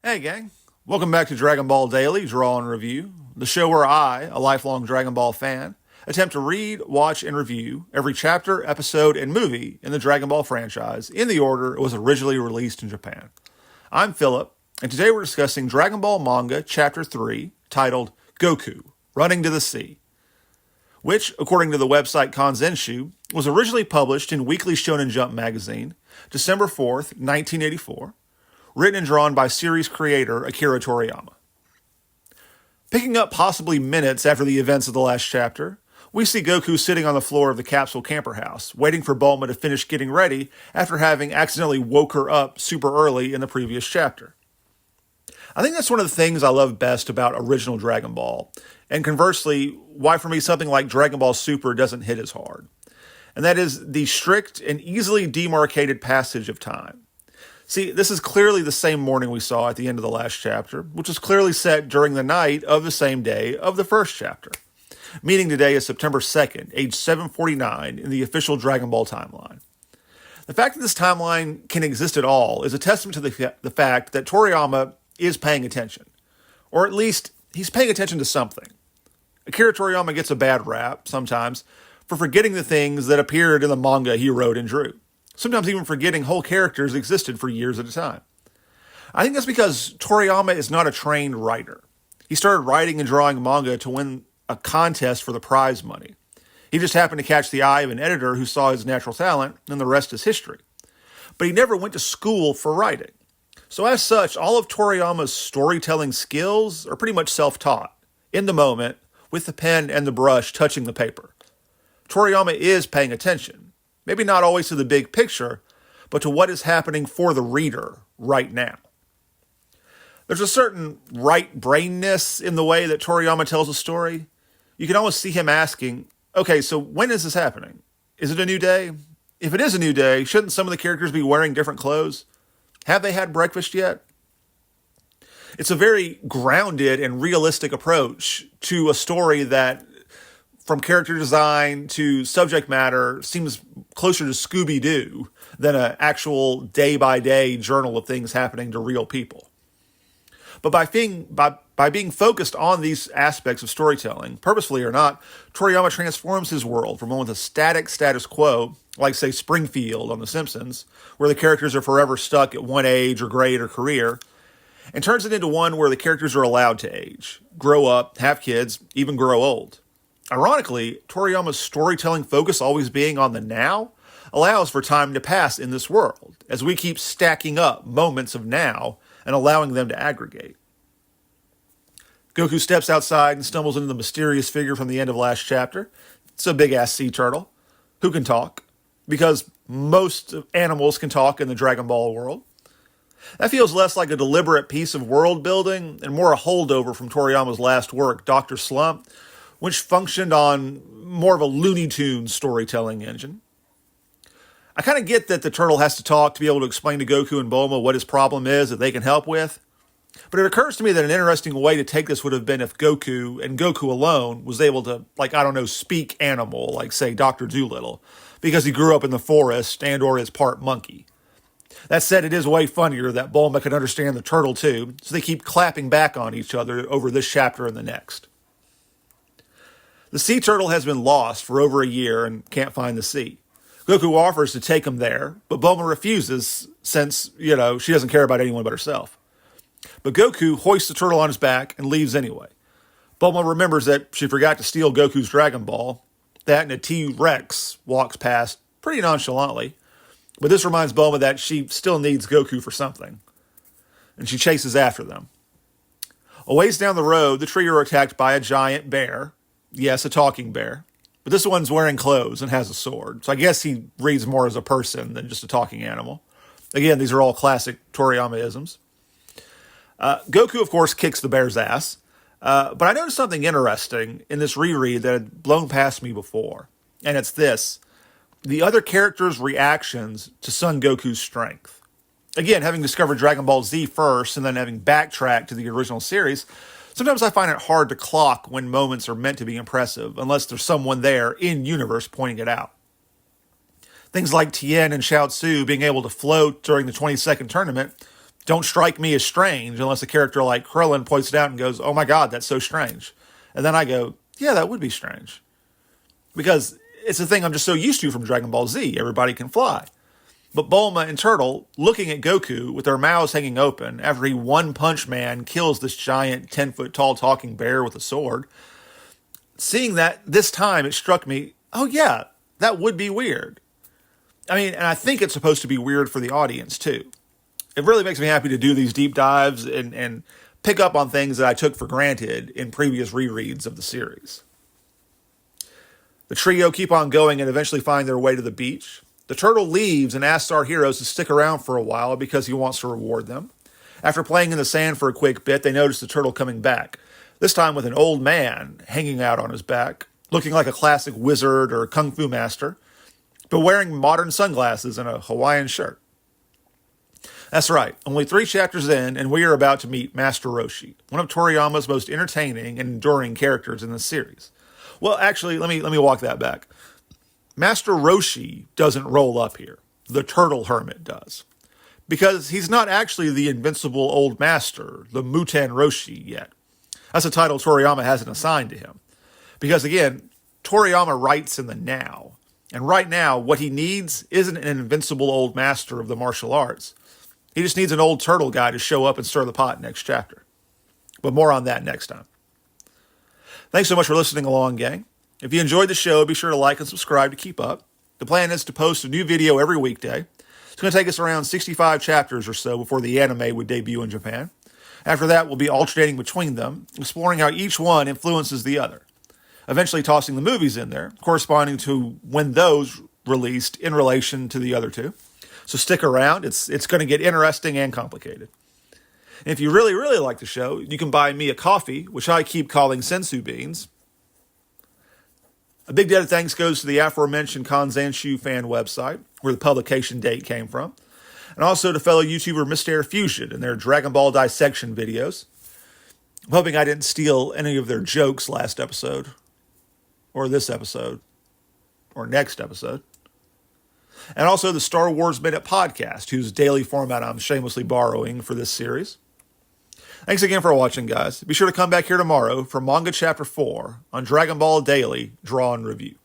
Hey gang, welcome back to Dragon Ball Daily Draw and Review, the show where I, a lifelong Dragon Ball fan, attempt to read, watch, and review every chapter, episode, and movie in the Dragon Ball franchise in the order it was originally released in Japan. I'm Philip, and today we're discussing Dragon Ball Manga Chapter 3, titled Goku, Running to the Sea, which, according to the website Kanzenshu, was originally published in Weekly Shonen Jump magazine, December 4th, 1984, written and drawn by series creator Akira Toriyama. Picking up possibly minutes after the events of the last chapter, we see Goku sitting on the floor of the capsule camper house, waiting for Bulma to finish getting ready after having accidentally woke her up super early in the previous chapter. I think that's one of the things I love best about original Dragon Ball, and conversely, why for me something like Dragon Ball Super doesn't hit as hard. And that is the strict and easily demarcated passage of time. See, this is clearly the same morning we saw at the end of the last chapter, which was clearly set during the night of the same day of the first chapter. Meaning today is September 2nd, age 749 in the official Dragon Ball timeline. The fact that this timeline can exist at all is a testament to the fact that Toriyama is paying attention. Or at least, he's paying attention to something. Akira Toriyama gets a bad rap, sometimes, for forgetting the things that appeared in the manga he wrote and drew. Sometimes even forgetting whole characters existed for years at a time. I think that's because Toriyama is not a trained writer. He started writing and drawing manga to win a contest for the prize money. He just happened to catch the eye of an editor who saw his natural talent, and the rest is history. But he never went to school for writing. So as such, all of Toriyama's storytelling skills are pretty much self-taught, in the moment, with the pen and the brush touching the paper. Toriyama is paying attention. Maybe not always to the big picture, but to what is happening for the reader right now. There's a certain right-brainedness in the way that Toriyama tells a story. You can almost see him asking, okay, so when is this happening? Is it a new day? If it is a new day, shouldn't some of the characters be wearing different clothes? Have they had breakfast yet? It's a very grounded and realistic approach to a story that, from character design to subject matter, seems closer to Scooby-Doo than an actual day-by-day journal of things happening to real people. But by being focused on these aspects of storytelling, purposefully or not, Toriyama transforms his world from one with a static status quo, like, say, Springfield on The Simpsons, where the characters are forever stuck at one age or grade or career, and turns it into one where the characters are allowed to age, grow up, have kids, even grow old. Ironically, Toriyama's storytelling focus always being on the now allows for time to pass in this world, as we keep stacking up moments of now and allowing them to aggregate. Goku steps outside and stumbles into the mysterious figure from the end of last chapter. It's a big-ass sea turtle who can talk, because most animals can talk in the Dragon Ball world. That feels less like a deliberate piece of world building and more a holdover from Toriyama's last work, Dr. Slump, which functioned on more of a Looney Tunes storytelling engine. I kind of get that the turtle has to talk to be able to explain to Goku and Bulma what his problem is that they can help with, but it occurs to me that an interesting way to take this would have been if Goku, and Goku alone, was able to, speak animal, like, say, Dr. Dolittle, because he grew up in the forest and or is part monkey. That said, it is way funnier that Bulma can understand the turtle too, so they keep clapping back on each other over this chapter and the next. The sea turtle has been lost for over a year and can't find the sea. Goku offers to take him there, but Bulma refuses since, she doesn't care about anyone but herself. But Goku hoists the turtle on his back and leaves anyway. Bulma remembers that she forgot to steal Goku's Dragon Ball. That and a T-Rex walks past pretty nonchalantly, but this reminds Bulma that she still needs Goku for something, and she chases after them. A ways down the road, the trio are attacked by a giant bear. Yes, a talking bear. But this one's wearing clothes and has a sword. So I guess he reads more as a person than just a talking animal. Again, these are all classic Toriyama-isms. Goku, of course, kicks the bear's ass. But I noticed something interesting in this reread that had blown past me before. And it's this. The other characters' reactions to Son Goku's strength. Again, having discovered Dragon Ball Z first and then having backtracked to the original series, sometimes I find it hard to clock when moments are meant to be impressive, unless there's someone there in-universe pointing it out. Things like Tien and Xiao Tzu being able to float during the 20-second tournament don't strike me as strange unless a character like Krillin points it out and goes, oh my God, that's so strange. And then I go, yeah, that would be strange. Because it's a thing I'm just so used to from Dragon Ball Z. Everybody can fly. But Bulma and Turtle looking at Goku with their mouths hanging open after he one-punch man kills this giant 10-foot-tall talking bear with a sword. Seeing that this time, it struck me, oh yeah, that would be weird. I mean, and I think it's supposed to be weird for the audience too. It really makes me happy to do these deep dives and pick up on things that I took for granted in previous rereads of the series. The trio keep on going and eventually find their way to the beach. The turtle leaves and asks our heroes to stick around for a while because he wants to reward them. After playing in the sand for a quick bit, they notice the turtle coming back, this time with an old man hanging out on his back, looking like a classic wizard or kung fu master, but wearing modern sunglasses and a Hawaiian shirt. That's right, only 3 chapters in, and we are about to meet Master Roshi, one of Toriyama's most entertaining and enduring characters in this series. Well, actually, let me walk that back. Master Roshi doesn't roll up here. The Turtle Hermit does. Because he's not actually the invincible old master, the Muten Roshi, yet. That's a title Toriyama hasn't assigned to him. Because again, Toriyama writes in the now. And right now, what he needs isn't an invincible old master of the martial arts. He just needs an old turtle guy to show up and stir the pot next chapter. But more on that next time. Thanks so much for listening along, gang. If you enjoyed the show, be sure to like and subscribe to keep up. The plan is to post a new video every weekday. It's going to take us around 65 chapters or so before the anime would debut in Japan. After that, we'll be alternating between them, exploring how each one influences the other. Eventually tossing the movies in there, corresponding to when those released in relation to the other two. So stick around. It's going to get interesting and complicated. And if you really, really like the show, you can buy me a coffee, which I keep calling Senzu Beans. A big debt of thanks goes to the aforementioned Kanzanshu fan website, where the publication date came from, and also to fellow YouTuber Mr. Fusion and their Dragon Ball dissection videos. I'm hoping I didn't steal any of their jokes last episode, or this episode, or next episode. And also the Star Wars Minute podcast, whose daily format I'm shamelessly borrowing for this series. Thanks again for watching, guys. Be sure to come back here tomorrow for Manga Chapter 4 on Dragon Ball Daily Draw and Review.